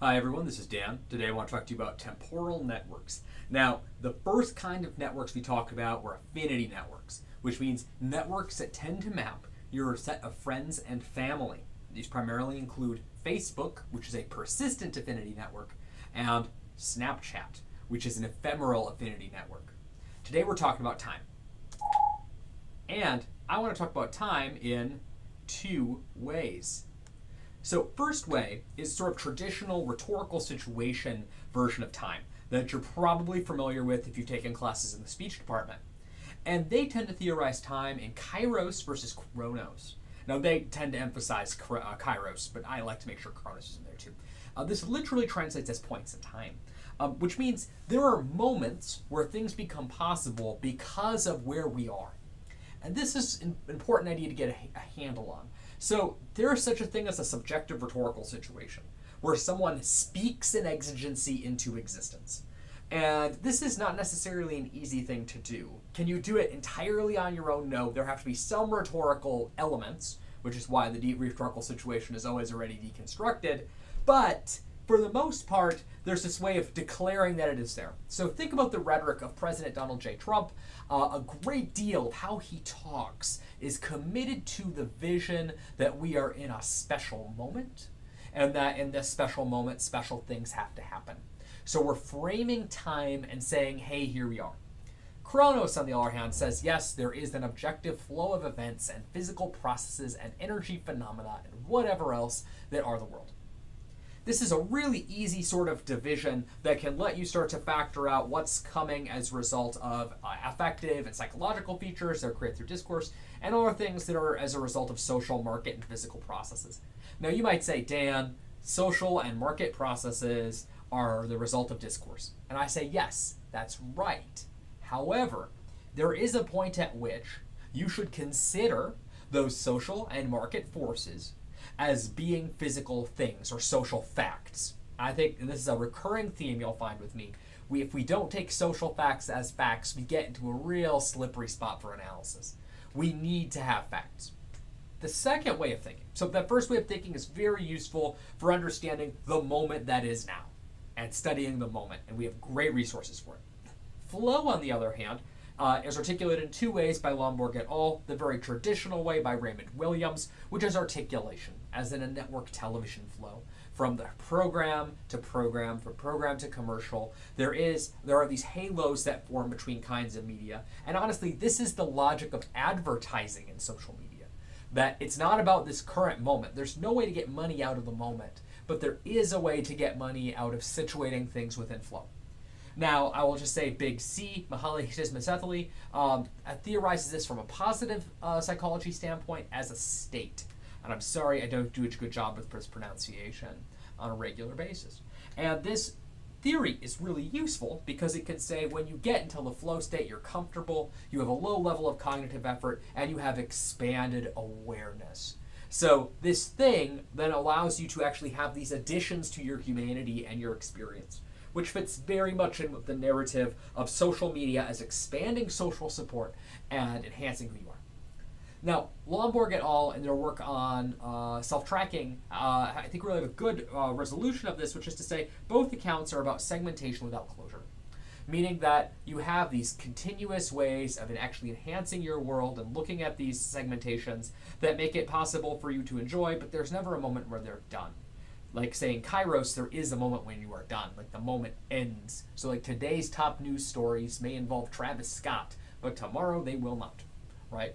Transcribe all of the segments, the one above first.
Hi everyone, this is Dan. Today I want to talk to you about temporal networks. Now, the first kind of networks we talked about were affinity networks, which means networks that tend to map your set of friends and family. These primarily include Facebook, which is a persistent affinity network, and Snapchat, which is an ephemeral affinity network. Today we're talking about time. And I want to talk about time in two ways. So first way is sort of traditional rhetorical situation version of time that you're probably familiar with if you've taken classes in the speech department. And they tend to theorize time in kairos versus chronos. Now they tend to emphasize kairos, but I like to make sure chronos is in there too. This literally translates as points in time, which means there are moments where things become possible because of where we are. And this is an important idea to get a handle on. So there is such a thing as a subjective rhetorical situation, where someone speaks an exigency into existence. And this is not necessarily an easy thing to do. Can you do it entirely on your own? No, there have to be some rhetorical elements, which is why the deep rhetorical situation is always already deconstructed. But for the most part, there's this way of declaring that it is there. So think about the rhetoric of President Donald J. Trump. A great deal of how he talks is committed to the vision that we are in a special moment, and that in this special moment, special things have to happen. So we're framing time and saying, hey, here we are. Chronos, on the other hand, says, yes, there is an objective flow of events and physical processes and energy phenomena and whatever else that are the world. This is a really easy sort of division that can let you start to factor out what's coming as a result of affective and psychological features that are created through discourse, and other things that are as a result of social, market, and physical processes. Now you might say, Dan, social and market processes are the result of discourse. And I say, yes, that's right. However, there is a point at which you should consider those social and market forces as being physical things or social facts. I think this is a recurring theme you'll find with me. If we don't take social facts as facts, we get into a real slippery spot for analysis. We need to have facts. The second way of thinking, so that first way of thinking is very useful for understanding the moment that is now and studying the moment, and we have great resources for it. Flow, on the other hand, is articulated in two ways by Lomborg et al. The very traditional way by Raymond Williams, which is articulation, as in a network television flow. From the program to program, from program to commercial, there are these halos that form between kinds of media. And honestly, this is the logic of advertising in social media. That it's not about this current moment. There's no way to get money out of the moment, but there is a way to get money out of situating things within flow. Now, I will just say big C, Mihaly Csikszentmihalyi, theorizes this from a positive psychology standpoint as a state. And I'm sorry I don't do a good job with this pronunciation on a regular basis. And this theory is really useful because it can say when you get into the flow state, you're comfortable, you have a low level of cognitive effort, and you have expanded awareness. So this thing then allows you to actually have these additions to your humanity and your experience, which fits very much in with the narrative of social media as expanding social support and enhancing who you are. Now, Lomborg et al. In their work on self-tracking, I think really have a good resolution of this, which is to say both accounts are about segmentation without closure, meaning that you have these continuous ways of actually enhancing your world and looking at these segmentations that make it possible for you to enjoy, but there's never a moment where they're done. Like saying kairos, there is a moment when you are done, like the moment ends. So like today's top news stories may involve Travis Scott, but tomorrow they will not, right?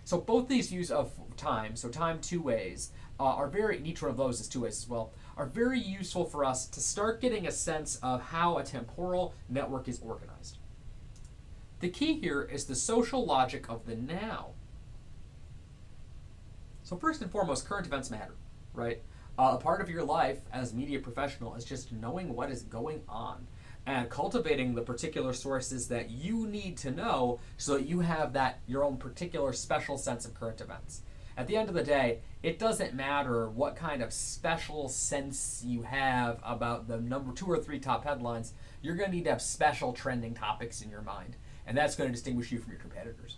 So both these views of time, so time two ways, are very, each one of those is two ways as well, are very useful for us to start getting a sense of how a temporal network is organized. The key here is the social logic of the now. So first and foremost, current events matter, right? A part of your life as a media professional is just knowing what is going on and cultivating the particular sources that you need to know so that you have that your own particular special sense of current events. At the end of the day, it doesn't matter what kind of special sense you have about the number 2 or 3 top headlines. You're going to need to have special trending topics in your mind, and that's going to distinguish you from your competitors.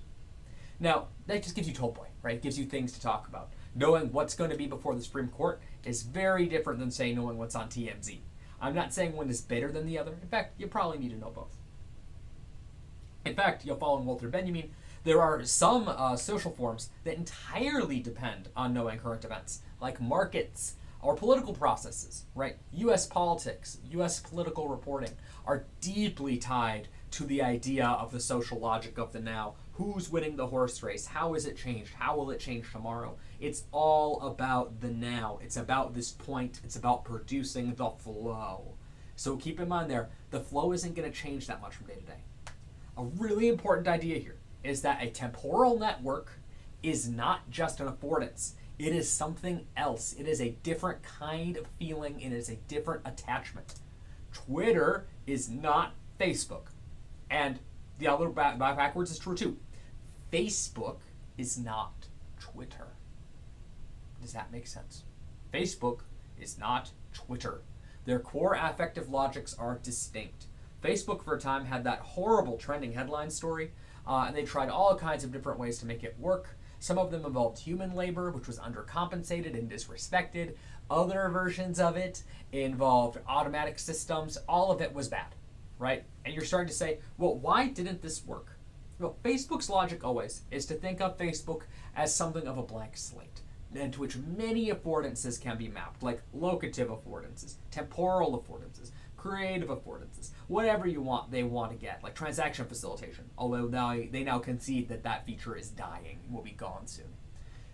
Now, that just gives you toll point, right? It gives you things to talk about. Knowing what's going to be before the Supreme Court is very different than, say, knowing what's on TMZ. I'm not saying one is better than the other. In fact, you probably need to know both. In fact, you'll follow Walter Benjamin. There are some social forms that entirely depend on knowing current events, like markets or political processes, right? U.S. politics, U.S. political reporting are deeply tied to the idea of the social logic of the now. Who's winning the horse race? How is it changed? How will it change tomorrow? It's all about the now. It's about this point. It's about producing the flow. So keep in mind there, the flow isn't going to change that much from day to day. A really important idea here is that a temporal network is not just an affordance. It is something else. It is a different kind of feeling. It is a different attachment. Twitter is not Facebook. And the other backwards is true too. Facebook is not Twitter. Does that make sense? Facebook is not Twitter. Their core affective logics are distinct. Facebook for a time had that horrible trending headline story, and they tried all kinds of different ways to make it work. Some of them involved human labor, which was undercompensated and disrespected. Other versions of it involved automatic systems. All of it was bad, right? And you're starting to say, well, why didn't this work? Well, Facebook's logic always is to think of Facebook as something of a blank slate, into which many affordances can be mapped, like locative affordances, temporal affordances, creative affordances, whatever you want, they want to get, like transaction facilitation, although they now concede that that feature is dying and will be gone soon.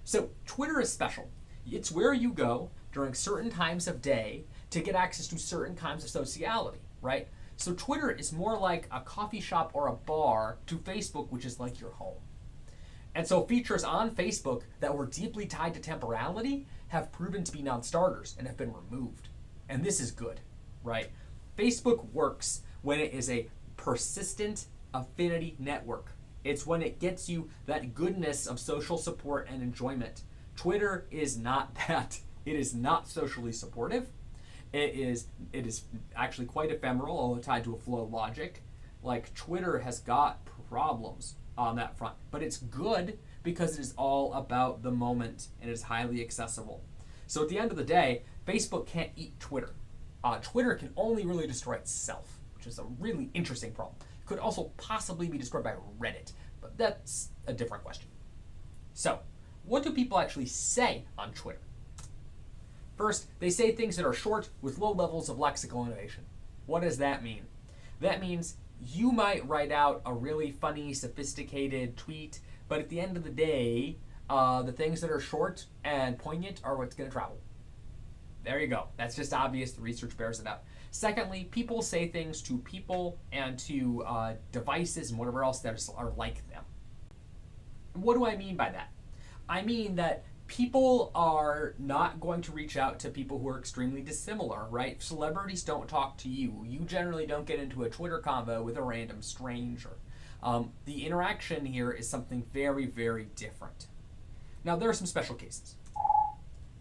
So Twitter is special. It's where you go during certain times of day to get access to certain kinds of sociality, right? So Twitter is more like a coffee shop or a bar to Facebook, which is like your home. And so features on Facebook that were deeply tied to temporality have proven to be non-starters and have been removed. And this is good, right? Facebook works when it is a persistent affinity network. It's when it gets you that goodness of social support and enjoyment. Twitter is not that. It is not socially supportive. It is actually quite ephemeral, although tied to a flow logic. Like Twitter has got problems on that front, but it's good because it is all about the moment and it is highly accessible. So at the end of the day, Facebook can't eat Twitter. Twitter can only really destroy itself, which is a really interesting problem. It could also possibly be destroyed by Reddit, but that's a different question. So, what do people actually say on Twitter? First, they say things that are short with low levels of lexical innovation. What does that mean? That means you might write out a really funny, sophisticated tweet, but at the end of the day, the things that are short and poignant are what's going to travel. There you go. That's just obvious. The research bears it out. Secondly, people say things to people and to devices and whatever else that are like them. What do I mean by that? I mean that people are not going to reach out to people who are extremely dissimilar, right? Celebrities don't talk to you. You generally don't get into a Twitter convo with a random stranger. The interaction here is something very, very different. Now, there are some special cases.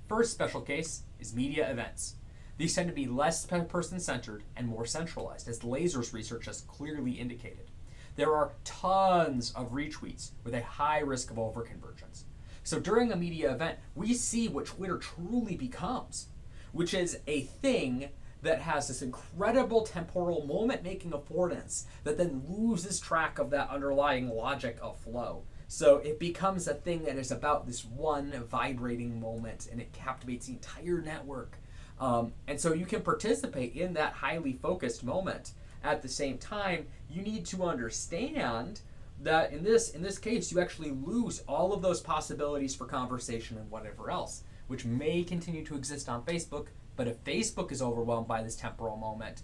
First special case is media events. These tend to be less person-centered and more centralized, as Laser's research has clearly indicated. There are tons of retweets with a high risk of overconvergence. So during a media event, we see what Twitter truly becomes, which is a thing that has this incredible temporal moment-making affordance that then loses track of that underlying logic of flow. So it becomes a thing that is about this one vibrating moment, and it captivates the entire network. And so you can participate in that highly focused moment. At the same time, you need to understand that in this case, you actually lose all of those possibilities for conversation and whatever else, which may continue to exist on Facebook. But if Facebook is overwhelmed by this temporal moment,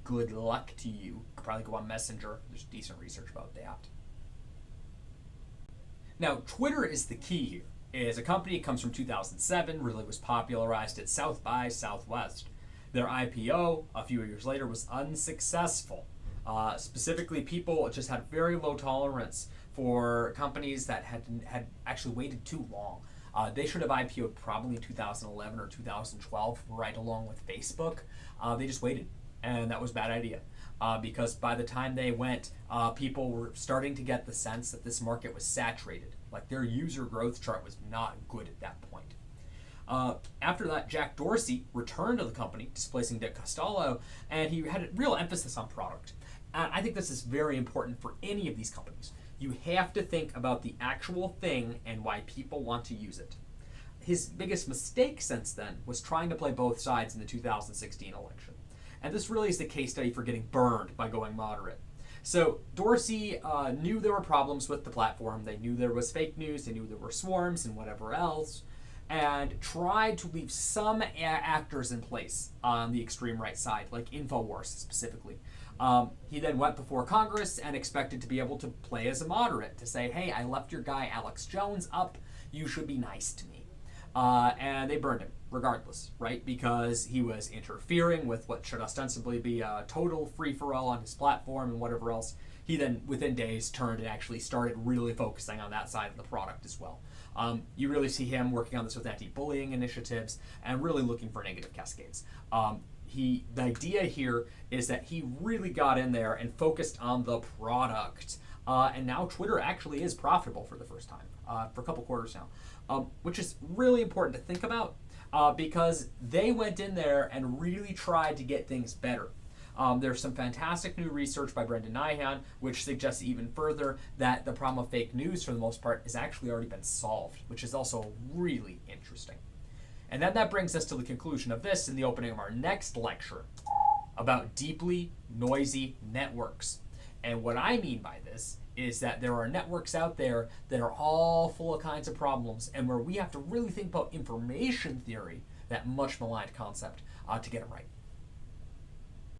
good luck to you. You could probably go on Messenger. There's decent research about that. Now, Twitter is the key here. It is a company that comes from 2007, really was popularized at South by Southwest. Their IPO a few years later was unsuccessful. Specifically, people just had very low tolerance for companies that had actually waited too long. They should have IPO'd probably in 2011 or 2012, right along with Facebook. They just waited, and that was a bad idea. Because by the time they went, people were starting to get the sense that this market was saturated. Like their user growth chart was not good at that point. After that, Jack Dorsey returned to the company, displacing Dick Costolo, and he had a real emphasis on product. And I think this is very important for any of these companies. You have to think about the actual thing and why people want to use it. His biggest mistake since then was trying to play both sides in the 2016 election. And this really is the case study for getting burned by going moderate. So Dorsey knew there were problems with the platform. They knew there was fake news. They knew there were swarms and whatever else, and tried to leave some actors in place on the extreme right side, like InfoWars specifically. He then went before Congress and expected to be able to play as a moderate, to say, hey, I left your guy Alex Jones up. You should be nice to me. And they burned him regardless, right? Because he was interfering with what should ostensibly be a total free-for-all on his platform and whatever else. He then, within days, turned and actually started really focusing on that side of the product as well. You really see him working on this with anti-bullying initiatives and really looking for negative cascades. The idea here is that he really got in there and focused on the product. And now Twitter actually is profitable for the first time, for a couple quarters now, which is really important to think about because they went in there and really tried to get things better. There's some fantastic new research by Brendan Nyhan, which suggests even further that the problem of fake news, for the most part, has actually already been solved, which is also really interesting. And then that brings us to the conclusion of this in the opening of our next lecture about deeply noisy networks. And what I mean by this is that there are networks out there that are all full of kinds of problems and where we have to really think about information theory, that much maligned concept, to get it right.